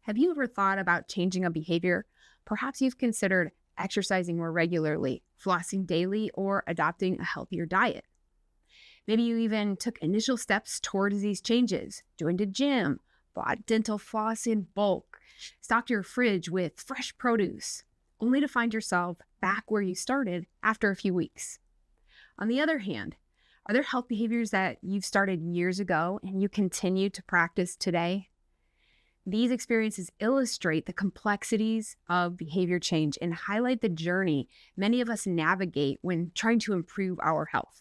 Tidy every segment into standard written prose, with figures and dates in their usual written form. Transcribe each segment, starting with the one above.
Have you ever thought about changing a behavior? Perhaps you've considered exercising more regularly, flossing daily, or adopting a healthier diet. Maybe you even took initial steps towards these changes, joined a gym, bought dental floss in bulk, stocked your fridge with fresh produce, only to find yourself back where you started after a few weeks. On the other hand, are there health behaviors that you've started years ago and you continue to practice today? These experiences illustrate the complexities of behavior change and highlight the journey many of us navigate when trying to improve our health.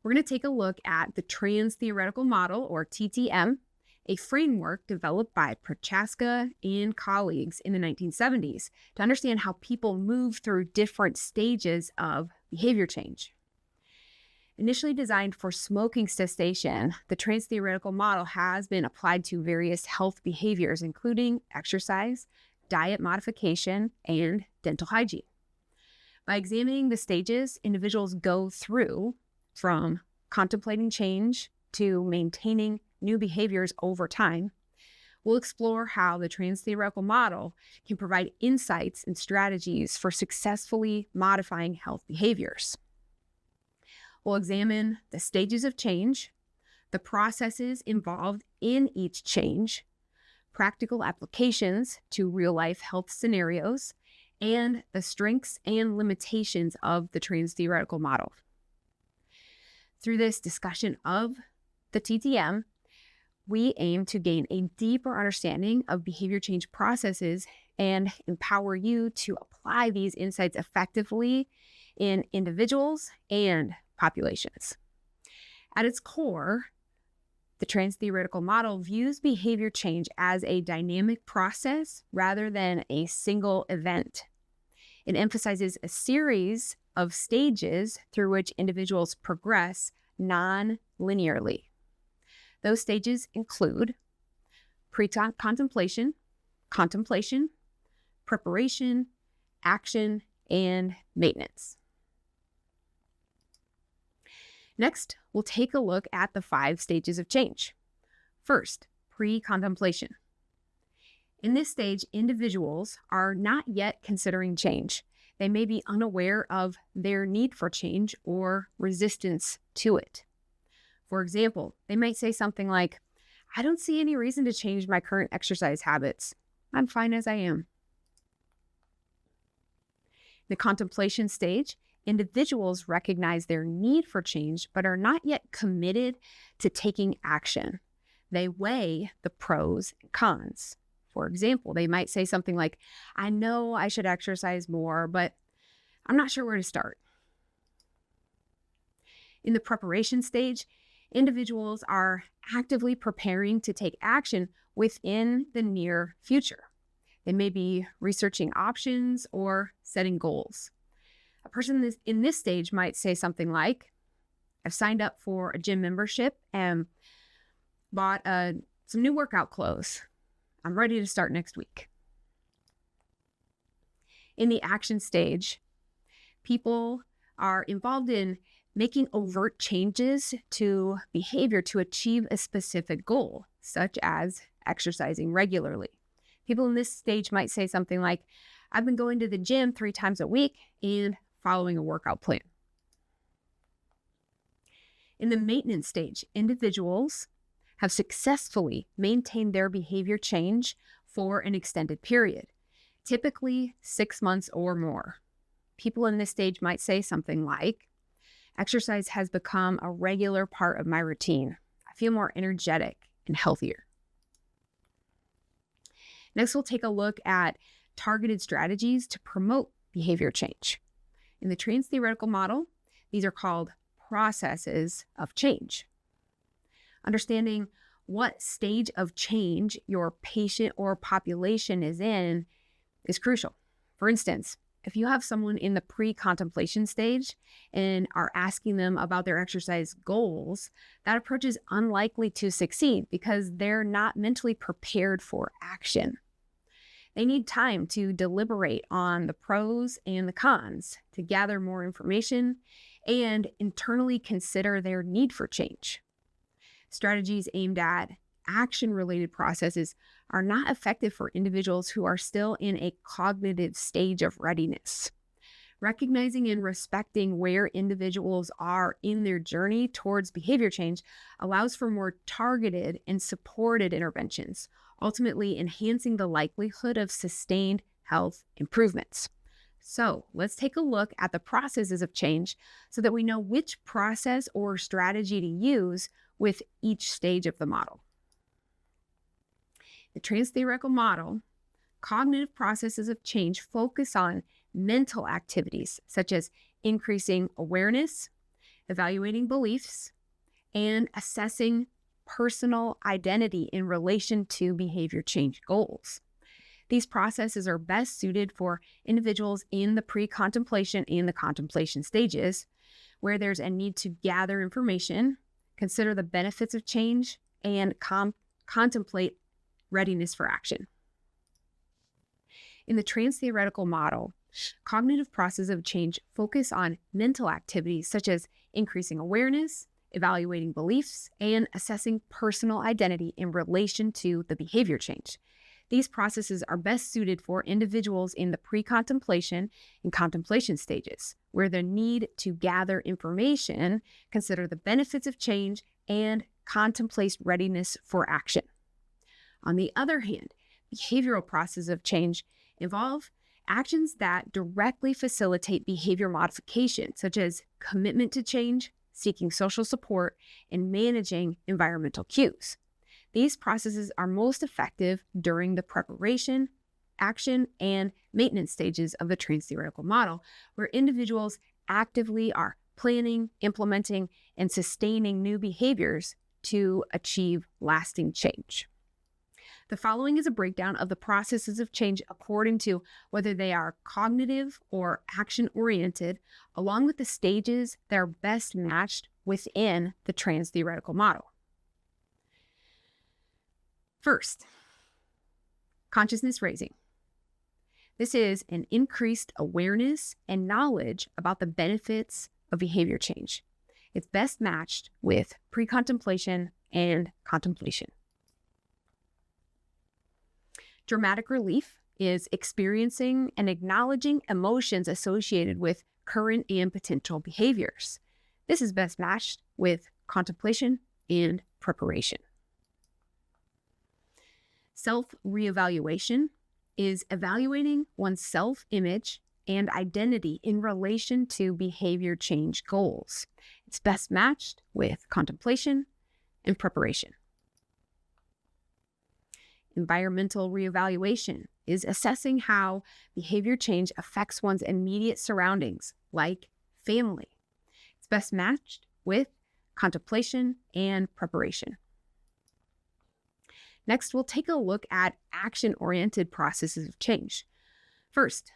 We're going to take a look at the Transtheoretical Model, or TTM, a framework developed by Prochaska and colleagues in the 1970s to understand how people move through different stages of behavior change. Initially designed for smoking cessation, the Transtheoretical Model has been applied to various health behaviors, including exercise, diet modification, and dental hygiene. By examining the stages individuals go through, from contemplating change to maintaining new behaviors over time, we'll explore how the Transtheoretical Model can provide insights and strategies for successfully modifying health behaviors. We'll examine the stages of change, the processes involved in each change, practical applications to real-life health scenarios, and the strengths and limitations of the Transtheoretical Model. Through this discussion of the TTM, we aim to gain a deeper understanding of behavior change processes and empower you to apply these insights effectively in individuals and populations. At its core, the Transtheoretical Model views behavior change as a dynamic process rather than a single event. It emphasizes a series of stages through which individuals progress non-linearly. Those stages include precontemplation, contemplation, preparation, action, and maintenance. Next, we'll take a look at the 5 stages of change. First, pre-contemplation. In this stage, individuals are not yet considering change. They may be unaware of their need for change or resistance to it. For example, they might say something like, "I don't see any reason to change my current exercise habits. I'm fine as I am." In the contemplation stage, individuals recognize their need for change but are not yet committed to taking action. They weigh the pros and cons. For example, they might say something like, "I know I should exercise more, but I'm not sure where to start." In the preparation stage, individuals are actively preparing to take action within the near future. They may be researching options or setting goals. A person in this stage might say something like, "I've signed up for a gym membership and bought some new workout clothes. I'm ready to start next week." In the action stage, people are involved in making overt changes to behavior to achieve a specific goal, such as exercising regularly. People in this stage might say something like, "I've been going to the gym 3 times a week and following a workout plan." In the maintenance stage, individuals have successfully maintained their behavior change for an extended period, typically 6 months or more. People in this stage might say something like, "Exercise has become a regular part of my routine. I feel more energetic and healthier." Next, we'll take a look at targeted strategies to promote behavior change. In the Transtheoretical Model, these are called processes of change. Understanding what stage of change your patient or population is in is crucial. For instance, if you have someone in the pre-contemplation stage and are asking them about their exercise goals, that approach is unlikely to succeed because they're not mentally prepared for action. They need time to deliberate on the pros and the cons, to gather more information, and internally consider their need for change. Strategies aimed at action-related processes are not effective for individuals who are still in a cognitive stage of readiness. Recognizing and respecting where individuals are in their journey towards behavior change allows for more targeted and supported interventions, ultimately enhancing the likelihood of sustained health improvements. So let's take a look at the processes of change so that we know which process or strategy to use with each stage of the model. The Transtheoretical Model, cognitive processes of change focus on mental activities such as increasing awareness, evaluating beliefs, and assessing personal identity in relation to behavior change goals. These processes are best suited for individuals in the pre-contemplation and the contemplation stages, where there's a need to gather information, consider the benefits of change, and contemplate readiness for action. In the Transtheoretical Model, cognitive processes of change focus on mental activities such as increasing awareness, evaluating beliefs, and assessing personal identity in relation to the behavior change. These processes are best suited for individuals in the pre-contemplation and contemplation stages, where the need to gather information, consider the benefits of change, and contemplate readiness for action. On the other hand, behavioral processes of change involve actions that directly facilitate behavior modification, such as commitment to change, seeking social support, and managing environmental cues. These processes are most effective during the preparation, action, and maintenance stages of the Transtheoretical Model, where individuals actively are planning, implementing, and sustaining new behaviors to achieve lasting change. The following is a breakdown of the processes of change according to whether they are cognitive or action-oriented, along with the stages that are best matched within the Transtheoretical Model. First, consciousness raising. This is an increased awareness and knowledge about the benefits of behavior change. It's best matched with pre-contemplation and contemplation. Dramatic relief is experiencing and acknowledging emotions associated with current and potential behaviors. This is best matched with contemplation and preparation. Self-reevaluation is evaluating one's self-image and identity in relation to behavior change goals. It's best matched with contemplation and preparation. Environmental reevaluation is assessing how behavior change affects one's immediate surroundings, like family. It's best matched with contemplation and preparation. Next, we'll take a look at action-oriented processes of change. First,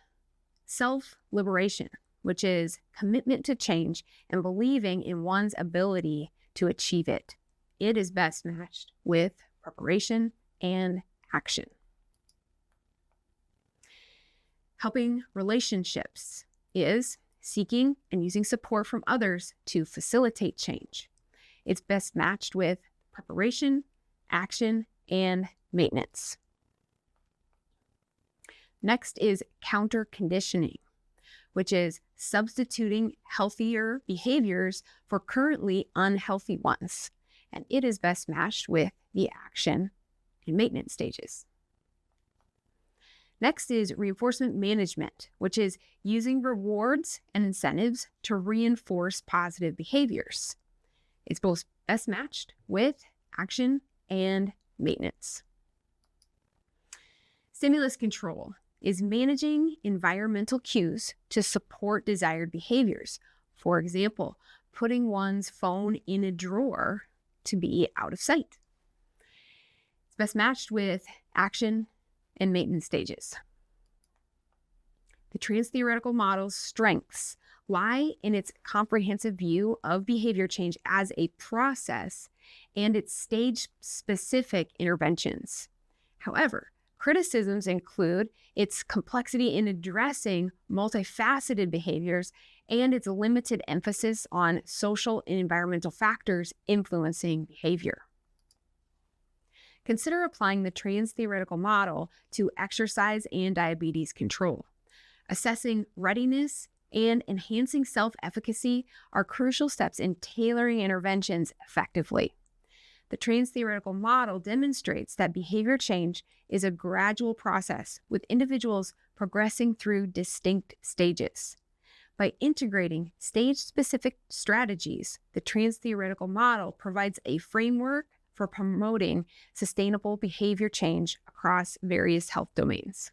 self-liberation, which is commitment to change and believing in one's ability to achieve it. It is best matched with preparation and action. Helping relationships is seeking and using support from others to facilitate change. It's best matched with preparation, action, and maintenance. Next is counter-conditioning, which is substituting healthier behaviors for currently unhealthy ones. And it is best matched with the action and maintenance stages. Next is reinforcement management, which is using rewards and incentives to reinforce positive behaviors. It's both best matched with action and maintenance. Stimulus control is managing environmental cues to support desired behaviors. For example, putting one's phone in a drawer to be out of sight. It's best matched with action and maintenance stages. The Transtheoretical Model's strengths lie in its comprehensive view of behavior change as a process and its stage-specific interventions. However, criticisms include its complexity in addressing multifaceted behaviors and its limited emphasis on social and environmental factors influencing behavior. Consider applying the Transtheoretical Model to exercise and diabetes control. Assessing readiness and enhancing self-efficacy are crucial steps in tailoring interventions effectively. The Transtheoretical Model demonstrates that behavior change is a gradual process, with individuals progressing through distinct stages. By integrating stage-specific strategies, the Transtheoretical Model provides a framework for promoting sustainable behavior change across various health domains.